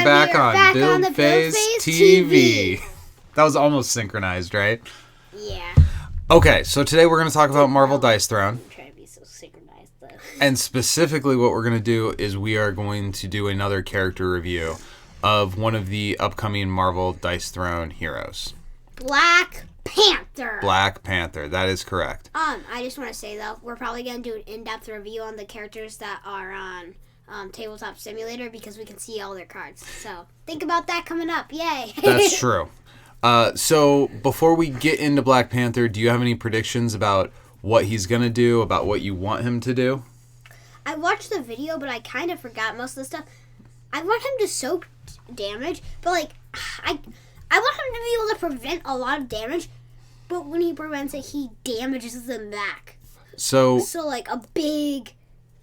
back on Build Phase TV. That was almost synchronized, right? Yeah. Okay, so today we're going to talk about Marvel Dice Throne. I'm trying to be so synchronized, though. And specifically what we're going to do is we are going to do another character review of one of the upcoming Marvel Dice Throne heroes. Black Panther. Black Panther, that is correct. I just want to say, though, we're probably going to do an in-depth review on the characters that are on Tabletop Simulator because we can see all their cards. So think about that coming up. Yay. That's true. So before we get into Black Panther, do you have any predictions about what he's going to do, about what you want him to do? I watched the video, but I kind of forgot most of the stuff. I want him to soak damage, but I want him to be able to prevent a lot of damage, but when he prevents it, he damages them back. So a big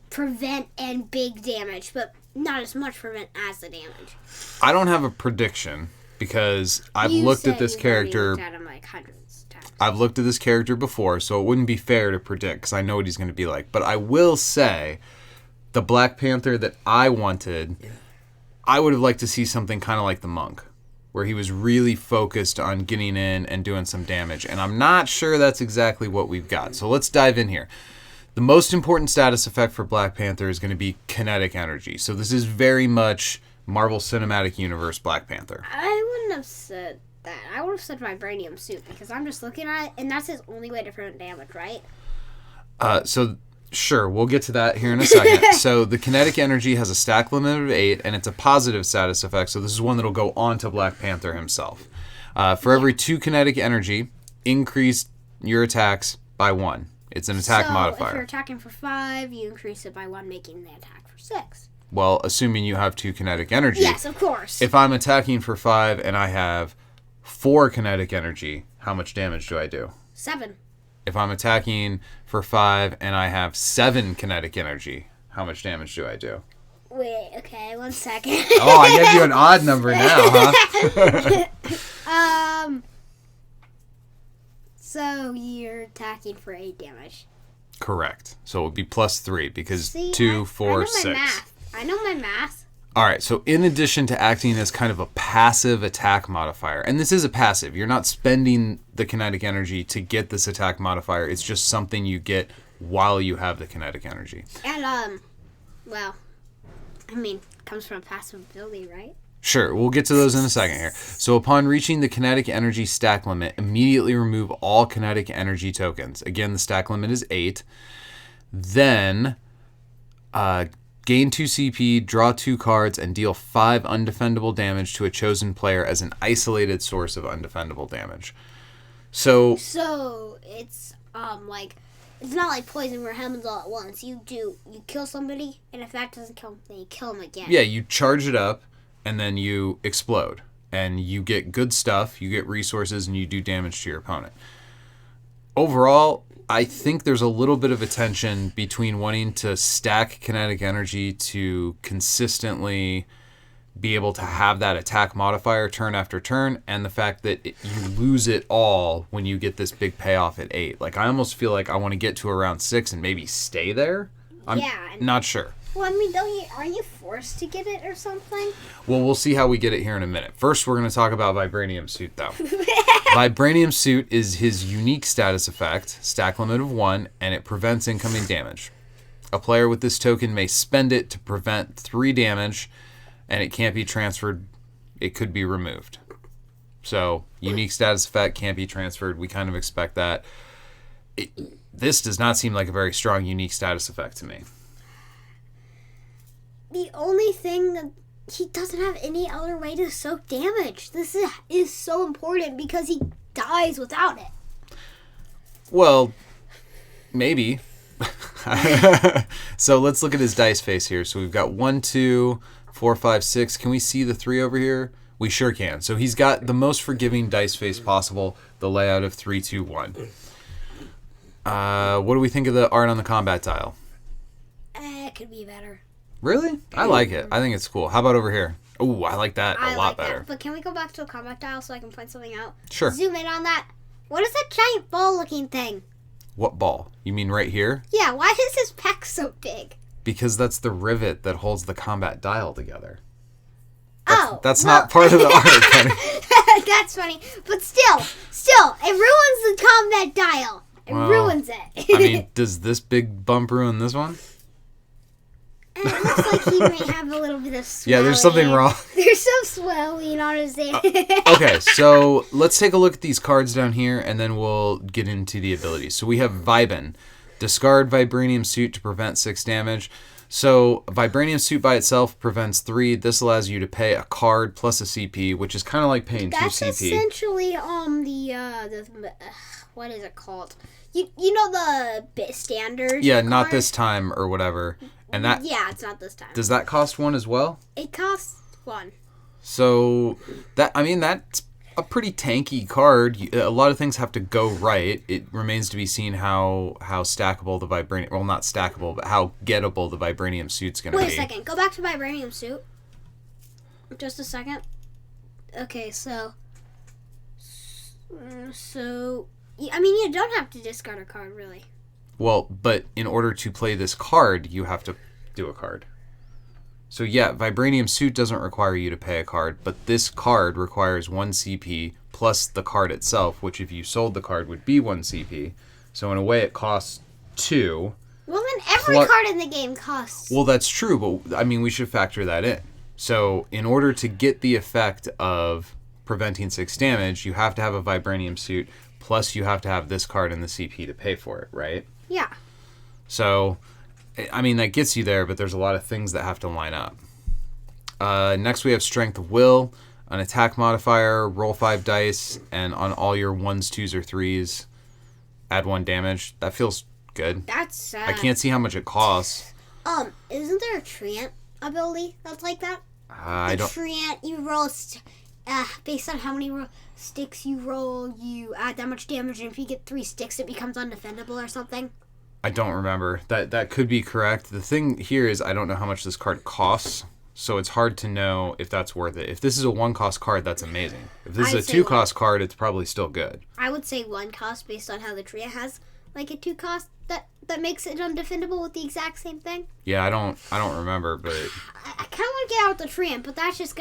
prevent and big damage, but not as much prevent as the damage. I don't have a prediction because I've looked at this character. Looked at him hundreds of times. I've looked at this character before, so it wouldn't be fair to predict because I know what he's going to be like. But I will say, the Black Panther that I wanted, I would have liked to see something kind of like the Monk, where he was really focused on getting in and doing some damage. And I'm not sure that's exactly what we've got. So let's dive in here. The most important status effect for Black Panther is going to be kinetic energy. So this is very much Marvel Cinematic Universe Black Panther. I wouldn't have said that. I would have said Vibranium suit because I'm just looking at it, and that's his only way to prevent damage, right? Sure, we'll get to that here in a second. So the kinetic energy has a stack limit of 8, and it's a positive status effect. So this is one that'll go on to Black Panther himself. For every 2 kinetic energy, increase your attacks by 1. It's an attack modifier. If you're attacking for 5, you increase it by 1, making the attack for 6. Well, assuming you have 2 kinetic energy. Yes, of course. If I'm attacking for 5 and I have 4 kinetic energy, how much damage do I do? 7. If I'm attacking for 5 and I have 7 kinetic energy, how much damage do I do? Wait, okay, 1 second. Oh, I gave you an odd number now, huh? So you're attacking for 8 damage. Correct. So it would be plus 3 because See, 2, 4, 6. I know my math. All right, so in addition to acting as kind of a passive attack modifier, and this is a passive, you're not spending the kinetic energy to get this attack modifier, it's just something you get while you have the kinetic energy. And, comes from a passive ability, right? Sure, we'll get to those in a second here. So upon reaching the kinetic energy stack limit, immediately remove all kinetic energy tokens. Again, the stack limit is 8. Then, gain 2 CP, draw 2 cards, and deal 5 undefendable damage to a chosen player as an isolated source of undefendable damage. So it's it's not like poison where it happens all at once. You kill somebody, and if that doesn't kill them, then you kill them again. Yeah, you charge it up, and then you explode. And you get good stuff, you get resources, and you do damage to your opponent. Overall, I think there's a little bit of a tension between wanting to stack kinetic energy to consistently be able to have that attack modifier turn after turn, and the fact that you lose it all when you get this big payoff at 8. Like, I almost feel like I want to get to around 6 and maybe stay there. I'm not sure. Well, aren't you forced to get it or something? Well, we'll see how we get it here in a minute. First, we're going to talk about Vibranium Suit, though. Vibranium Suit is his unique status effect, stack limit of 1, and it prevents incoming damage. A player with this token may spend it to prevent 3 damage, and it can't be transferred. It could be removed. So, unique status effect can't be transferred. We kind of expect that. This does not seem like a very strong unique status effect to me. The only thing that he doesn't have any other way to soak damage. This is so important because he dies without it. Well, maybe. So let's look at his dice face here. So we've got 1, 2, 4, 5, 6. Can we see the 3 over here? We sure can. So he's got the most forgiving dice face possible, the layout of 3, 2, 1. What do we think of the art on the combat tile? It could be better. Really? I like it. I think it's cool. How about over here? Ooh, I like that a lot better. That. But can we go back to a combat tile so I can point something out? Sure. Zoom in on that. What is that giant ball-looking thing? What ball? You mean right here? Yeah, why is his pec so big? Because that's the rivet that holds the combat dial together. That's not part of the art, Penny. That's funny. But still, it ruins the combat dial. It ruins it. I mean, does this big bump ruin this one? And it looks like he may have a little bit of swelling. Yeah, there's something wrong. There's some swelling on his hand. Okay, so let's take a look at these cards down here, and then we'll get into the abilities. So we have Viben. Discard Vibranium Suit to prevent 6 damage. So Vibranium Suit by itself prevents 3. This allows you to pay a card plus a CP, which is kind of like paying 2 CP. That's essentially the what is it called? You know the bit standard. Yeah, card? not this time or whatever. And that it's not this time. Does that cost 1 as well? It costs 1. So that's a pretty tanky card. A lot of things have to go right. It remains to be seen how stackable the Vibranium... Well, not stackable, but how gettable the Vibranium Suit's going to be. Wait a second. Go back to Vibranium Suit. Just a second. Okay, so... I mean, you don't have to discard a card, really. Well, but in order to play this card, you have to do a card. So yeah, Vibranium Suit doesn't require you to pay a card, but this card requires 1 CP plus the card itself, which if you sold the card would be 1 CP. So in a way it costs 2. Well, then every card in the game costs. Well, that's true, but I mean, we should factor that in. So in order to get the effect of preventing 6 damage, you have to have a Vibranium Suit, plus you have to have this card and the CP to pay for it, right? Yeah. So, I mean, that gets you there, but there's a lot of things that have to line up. Next, we have Strength of Will, an attack modifier, roll 5 dice, and on all your 1s, 2s, or 3s, add 1 damage. That feels good. That's sad. I can't see how much it costs. Isn't there a Treant ability that's like that? I don't... Treant, you roll... based on how many sticks you roll, you add that much damage, and if you get 3 sticks, it becomes undefendable or something. I don't remember. That could be correct. The thing here is I don't know how much this card costs, so it's hard to know if that's worth it. If this is a 1-cost card, that's amazing. If this is a 2-cost card, it's probably still good. I would say 1 cost based on how the Treant has like a 2 cost that makes it undefendable with the exact same thing. Yeah, I don't remember, but I kind of want to get out the Treant, but that's just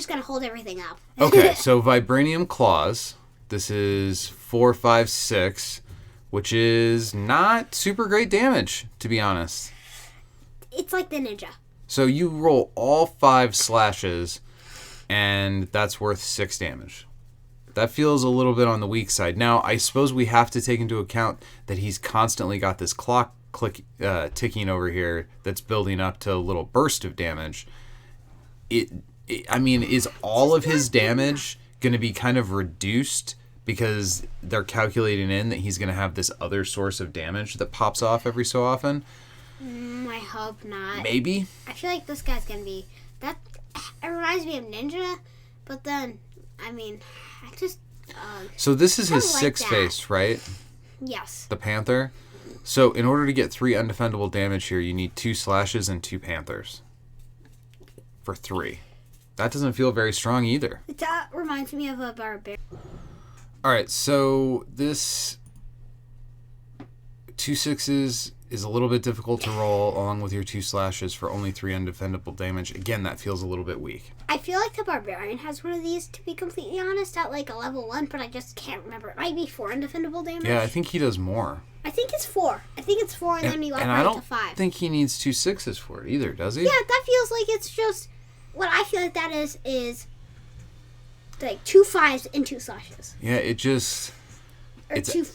gonna hold everything up. Okay, so Vibranium Claws. This is 4, 5, 6, which is not super great damage, to be honest. It's like the ninja. So you roll all 5 slashes, and that's worth 6 damage. That feels a little bit on the weak side. Now, I suppose we have to take into account that he's constantly got this clock ticking over here that's building up to a little burst of damage. I mean, is all of his damage going to be kind of reduced because they're calculating in that he's going to have this other source of damage that pops off every so often? I hope not. Maybe? I feel like this guy's going to be... It reminds me of Ninja, but then, I mean... So this is his 6th face, right? Yes. The Panther. So in order to get 3 undefendable damage here, you need 2 slashes and 2 Panthers. For 3. That doesn't feel very strong either. That reminds me of a barbarian. Alright, so this 2 6s is a little bit difficult to roll along with your 2 slashes for only 3 undefendable damage. Again, that feels a little bit weak. I feel like the Barbarian has one of these, to be completely honest, at like a level 1, but I just can't remember. It might be 4 undefendable damage. Yeah, I think he does more. I think it's 4. And then you upgrade to 5. I don't think he needs 2 6s for it either, does he? Yeah, that feels like it's just... What I feel like that is like 2 5s and 2 slashes. Yeah, it's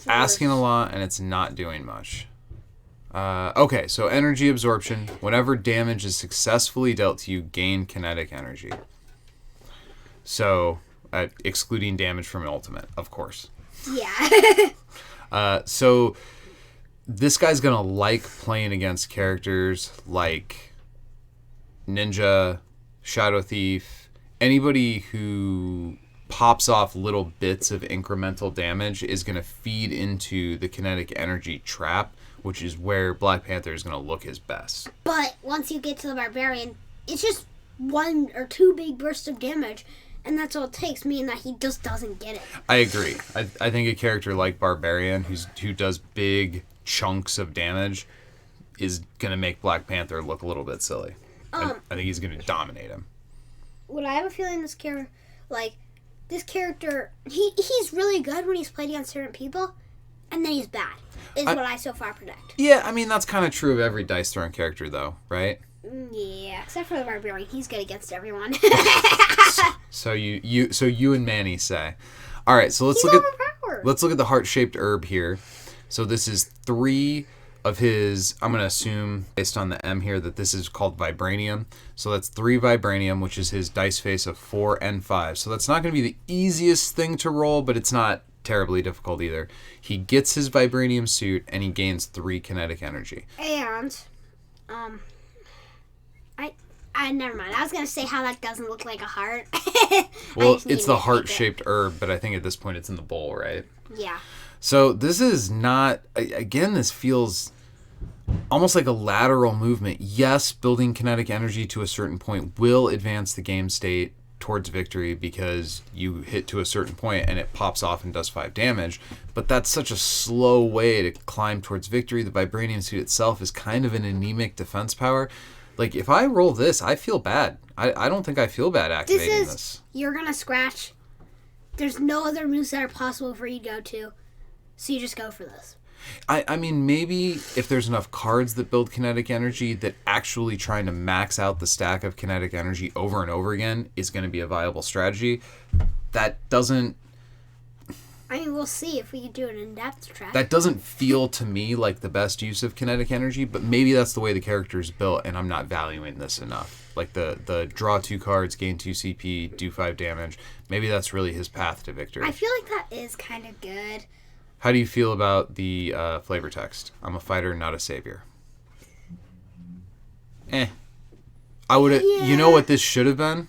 asking a lot and it's not doing much. Okay, so energy absorption. Whenever damage is successfully dealt to you, gain kinetic energy. So, excluding damage from an ultimate, of course. Yeah. So, this guy's gonna like playing against characters like Ninja, Shadow Thief, anybody who pops off little bits of incremental damage is gonna feed into the kinetic energy trap, which is where Black Panther is going to look his best. But once you get to the Barbarian, it's just 1 or 2 big bursts of damage, and that's all it takes, meaning that he just doesn't get it. I agree. I think a character like Barbarian, who does big chunks of damage, is going to make Black Panther look a little bit silly. I think he's going to dominate him. what I have a feeling this character, he's really good when he's played against certain people, and then he's bad. Is what I so far predict. Yeah, I mean that's kind of true of every dice throwing character, though, right? Yeah, except for the Vibranium, he's good against everyone. So you and Manny say. All right, so let's look at the heart-shaped herb here. So this is 3 of his. I'm gonna assume based on the M here that this is called Vibranium. So that's 3 Vibranium, which is his dice face of 4 and 5. So that's not gonna be the easiest thing to roll, but it's not terribly difficult either. He gets his Vibranium suit and he gains 3 kinetic energy. And I never mind. I was gonna say how that doesn't look like a heart. Well, it's the heart-shaped herb, but I think at this point it's in the bowl, right? Yeah. So this is not. Again, this feels almost like a lateral movement. Yes, building kinetic energy to a certain point will advance the game state towards victory because you hit to a certain point and it pops off and does 5 damage. But that's such a slow way to climb towards victory. The Vibranium suit itself is kind of an anemic defense power. Like, if I roll this, I feel bad. I don't think I feel bad activating this. You're going to scratch. There's no other moves that are possible for you to go to. So you just go for this. I mean, maybe if there's enough cards that build kinetic energy, that actually trying to max out the stack of kinetic energy over and over again is going to be a viable strategy. That doesn't... I mean, we'll see if we can do an in-depth track. That doesn't feel to me like the best use of kinetic energy, but maybe that's the way the character is built, and I'm not valuing this enough. Like the draw 2 cards, gain 2 CP, do 5 damage. Maybe that's really his path to victory. I feel like that is kind of good. How do you feel about the flavor text? I'm a fighter, not a savior. I would have... Yeah. You know what this should have been?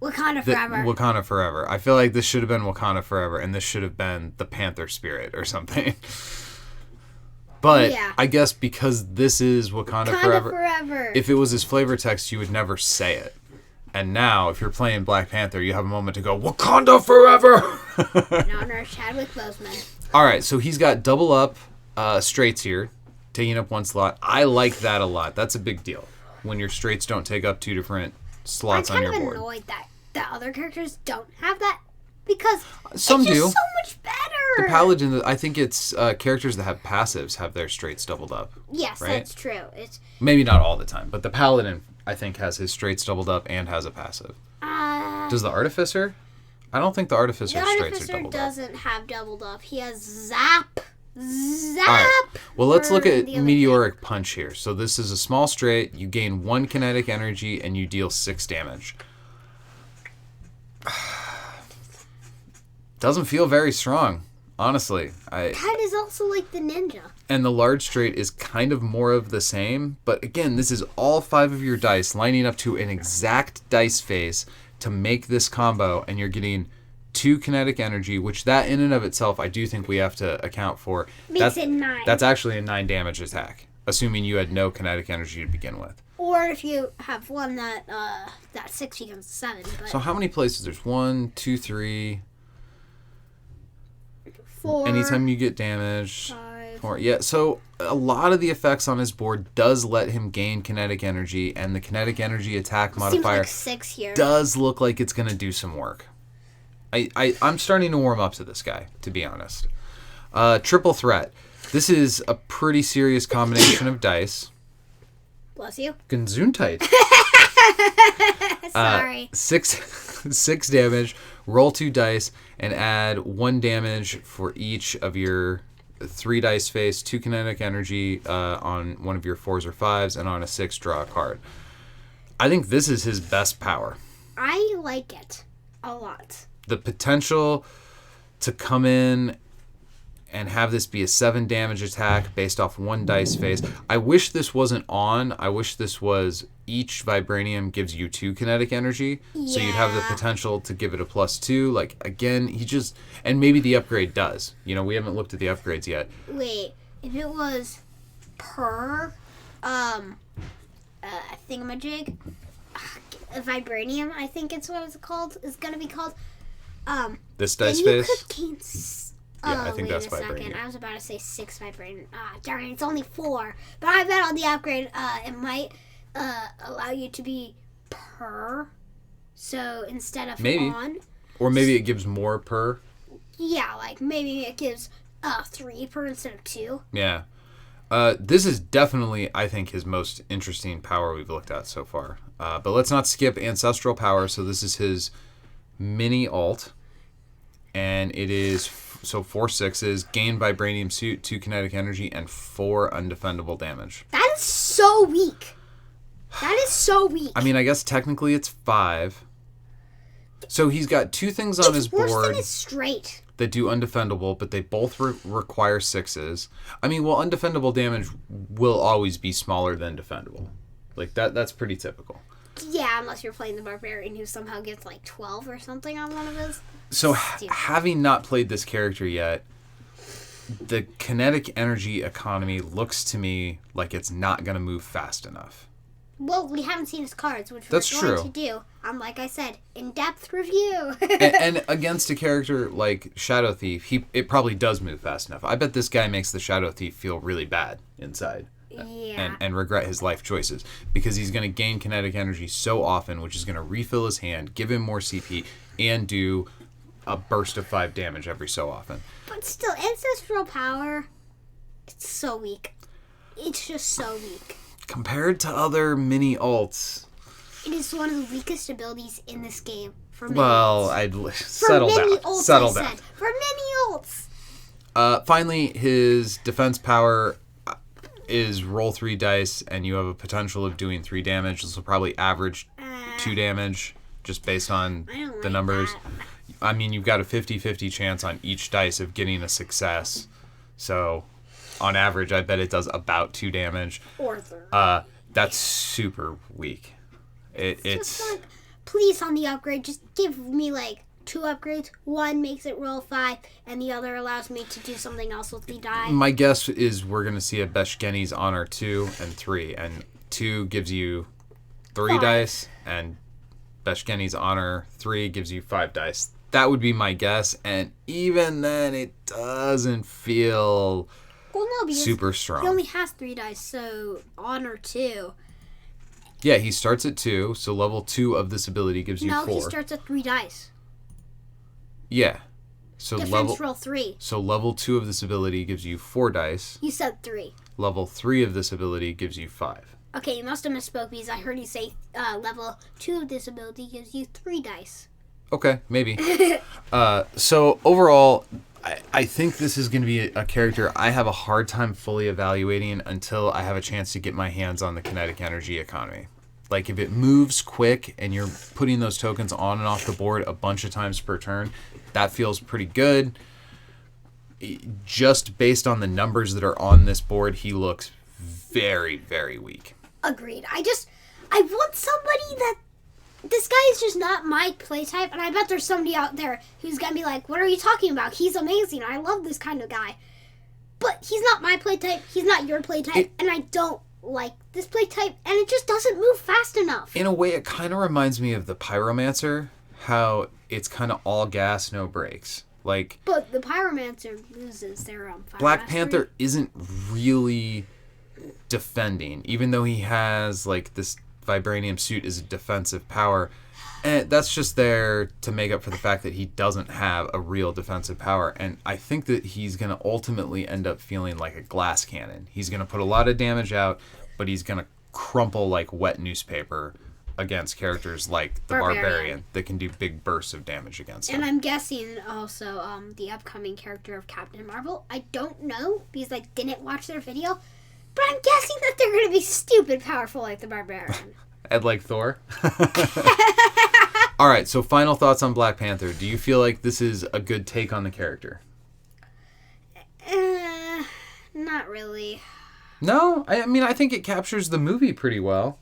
Wakanda Forever. Wakanda Forever. I feel like this should have been Wakanda Forever, and this should have been the Panther Spirit or something. But yeah. I guess because this is Wakanda Forever, Forever, if it was his flavor text, you would never say it. And now, if you're playing Black Panther, you have a moment to go, Wakanda Forever! In honor of Chadwick Boseman. All right, so he's got double up straights here, taking up 1 slot. I like that a lot. That's a big deal when your straights don't take up 2 different slots on your board. I'm kind of annoyed that other characters don't have that because some it's just do. So much better. The Paladin, I think it's characters that have passives have their straights doubled up. Yes, right? That's true. It's maybe not all the time, but the Paladin, I think, has his straights doubled up and has a passive. Does the Artificer? I don't think the Artificer's straights are doubled up. The Artificer doesn't have doubled up. He has Zap. Zap! All right. Well, let's look at Meteoric Punch here. So this is a small straight. You gain 1 kinetic energy and you deal 6 damage. Doesn't feel very strong, honestly. That is also like the ninja. And the large straight is kind of more of the same. But again, this is all 5 of your dice lining up to an exact dice face to make this combo, and you're getting 2 kinetic energy, which that in and of itself I do think we have to account for. Makes it 9. That's actually a 9 damage attack, assuming you had no kinetic energy to begin with. Or if you have one that 6 becomes 7. But so how many places? There's 1, 2, 3... 4. Anytime you get damage. 5. 4. Yeah, so a lot of the effects on his board does let him gain kinetic energy, and the kinetic energy attack modifier seems like 6 here. Does look like it's going to do some work. I'm starting to warm up to this guy, to be honest. Triple threat. This is a pretty serious combination of dice. Bless you. Gesundheit. Sorry. 6 damage. Roll 2 dice and add 1 damage for each of your 3 dice face, 2 kinetic energy on one of your 4s or 5s, and on a 6 draw a card. I think this is his best power. I like it a lot. The potential to come in and have this be a 7 damage attack based off 1 dice face. I wish this wasn't on. I wish this was each Vibranium gives you 2 kinetic energy. Yeah. So you'd have the potential to give it a +2. Like, again, and maybe the upgrade does. You know, we haven't looked at the upgrades yet. Wait, if it was per thingamajig, Vibranium, I think it's what it's called, is going to be called. This dice face? You could gain... I think that's Vibranium. Second. I was about to say 6 Vibranium. Darn it, it's only 4. But I bet on the upgrade, it might allow you to be per So instead of Maybe. on... Or maybe it gives more per. Yeah, like maybe it gives 3 per instead of 2. Yeah. This is definitely, I think, his most interesting power we've looked at so far. But let's not skip Ancestral Power. So this is his mini alt. And it is, 4 6s, gain Vibranium suit, 2 kinetic energy, and 4 undefendable damage. That is so weak. That is so weak. I mean, I guess technically it's 5. So he's got 2 things on his board. It's worse than his straight. That do undefendable, but they both require 6s. I mean, well, undefendable damage will always be smaller than defendable. Like, that's pretty typical. Yeah, unless you're playing the Barbarian who somehow gets, 12 or something on one of his. So, having not played this character yet, the kinetic energy economy looks to me like it's not going to move fast enough. Well, we haven't seen his cards, which That's we're going true. to do on, like I said, in-depth review. and against a character like Shadow Thief, it probably does move fast enough. I bet this guy makes the Shadow Thief feel really bad inside. Yeah. And regret his life choices. Because he's going to gain kinetic energy so often, which is going to refill his hand, give him more CP, and do a burst of 5 damage every so often. But still, Ancestral Power, it's so weak. It's just so weak. Compared to other mini alts. It is one of the weakest abilities in this game. For mini Well, alts. I'd settle down. Alts, Settle down. For mini alts. Finally, his defense power is roll 3 dice, and you have a potential of doing 3 damage. This will probably average 2 damage, just based on the numbers. That. I mean, you've got a 50-50 chance on each dice of getting a success. So, on average, I bet it does about 2 damage. Or 3. That's super weak. It's just please, on the upgrade, just give me 2 upgrades. One makes it roll 5, and the other allows me to do something else with the die. My guess is we're going to see a Beshkeni's Honor 2 and 3. And 2 gives you 3 5. dice, and Beshkeni's Honor 3 gives you 5 dice. That would be my guess, and even then, it doesn't feel super strong. He only has 3 dice, so Honor 2. Yeah, he starts at 2, so level 2 of this ability gives you 4. No, he starts at 3 dice. Yeah. So Defense roll 3. So level 2 of this ability gives you 4 dice. You said 3. Level 3 of this ability gives you 5. Okay, you must have misspoke because I heard you say level 2 of this ability gives you 3 dice. Okay, maybe. So overall, I think this is going to be a character I have a hard time fully evaluating until I have a chance to get my hands on the kinetic energy economy. Like, if it moves quick and you're putting those tokens on and off the board a bunch of times per turn, that feels pretty good. Just based on the numbers that are on this board, he looks very, very weak. Agreed. I want somebody that... This guy is just not my play type, and I bet there's somebody out there who's going to be like, what are you talking about? He's amazing. I love this kind of guy. But he's not my play type. He's not your play type, and I don't like this play type, and it just doesn't move fast enough. In a way, it kind of reminds me of the Pyromancer, how it's kind of all gas, no brakes. Like, but the Pyromancer loses their fire Black mastery. Panther isn't really defending, even though he has this Vibranium suit is a defensive power. And that's just there to make up for the fact that he doesn't have a real defensive power. And I think that he's going to ultimately end up feeling like a glass cannon. He's going to put a lot of damage out, but he's going to crumple like wet newspaper against characters like the Barbarian that can do big bursts of damage against him. And I'm guessing also the upcoming character of Captain Marvel. I don't know because I didn't watch their video. But I'm guessing that they're going to be stupid powerful like the Barbarian. And like Thor? All right, so final thoughts on Black Panther. Do you feel like this is a good take on the character? Not really. No? I mean, I think it captures the movie pretty well.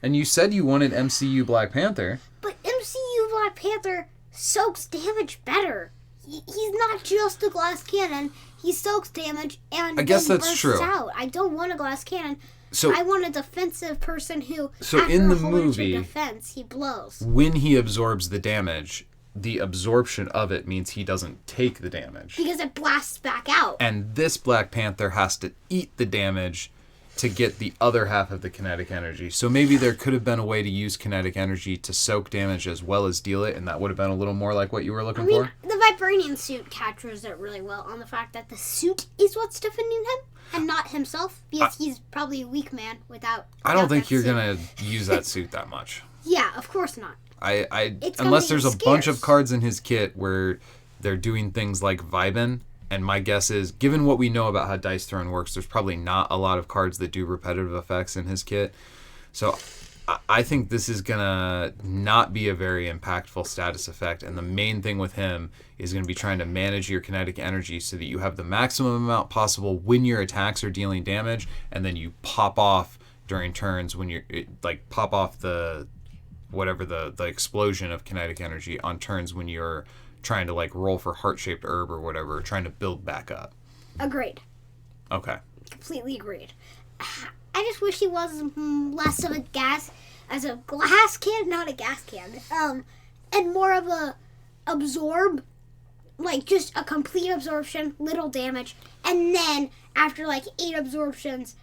And you said you wanted MCU Black Panther. But MCU Black Panther soaks damage better. He's not just a glass cannon. He soaks damage and I guess that's bursts true. out. I don't want a glass cannon. So I want a defensive person who, so after in the a whole movie, bunch of defense, he blows. When he absorbs the damage, the absorption of it means he doesn't take the damage. Because it blasts back out. And this Black Panther has to eat the damage to get the other half of the kinetic energy. So maybe there could have been a way to use kinetic energy to soak damage as well as deal it, and that would have been a little more like what you were looking for. The Vibranium suit captures it really well on the fact that the suit is what's defending him and not himself, because he's probably a weak man without. I don't think you're gonna use that suit that much. Yeah, of course not. Unless there's a bunch of cards in his kit where they're doing things like Vibranium. And my guess is, given what we know about how Dice Throne works, there's probably not a lot of cards that do repetitive effects in his kit. So I think this is going to not be a very impactful status effect. And the main thing with him is going to be trying to manage your kinetic energy so that you have the maximum amount possible when your attacks are dealing damage. And then you pop off during turns when you're, like, pop off the explosion of kinetic energy on turns when you're trying to like roll for heart-shaped herb or whatever, trying to build back up. Agreed. Okay. Completely agreed. I just wish he was less of a glass can, not a gas can, and more of a absorb, like just a complete absorption, little damage, and then after like 8 absorptions,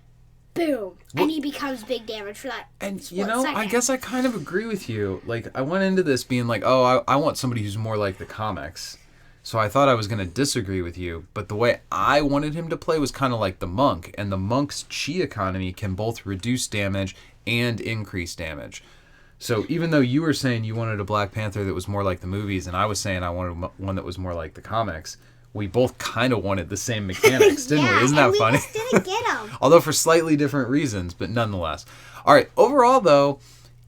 boom, and he becomes big damage for that. And second. I guess I kind of agree with you. Like, I went into this being like, oh, I want somebody who's more like the comics. So I thought I was going to disagree with you, but the way I wanted him to play was kind of like the monk, and the monk's chi economy can both reduce damage and increase damage. So even though you were saying you wanted a Black Panther that was more like the movies, and I was saying I wanted one that was more like the comics, we both kind of wanted the same mechanics, didn't we? Isn't that funny? We just didn't get them. Although for slightly different reasons, but nonetheless. All right, overall, though,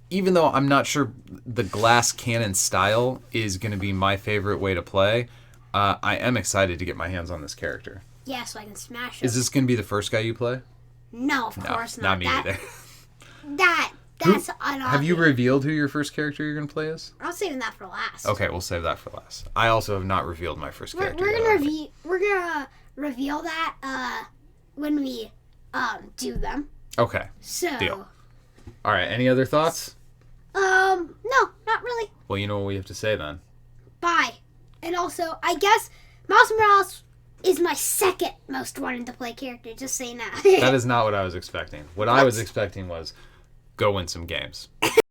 even though I'm not sure the glass cannon style is going to be my favorite way to play, I am excited to get my hands on this character. Yeah, so I can smash him. Is this going to be the first guy you play? No, of course not. Not me either. That's unobvious. Have you revealed who your first character you're going to play is? I'm saving that for last. Okay, we'll save that for last. I also have not revealed my first character. We're gonna reveal that when we do them. Okay. So. Deal. All right. Any other thoughts? No, not really. Well, you know what we have to say then. Bye. And also, I guess Miles Morales is my second most wanted to play character. Just saying that. That is not what I was expecting. What I was expecting was go win some games.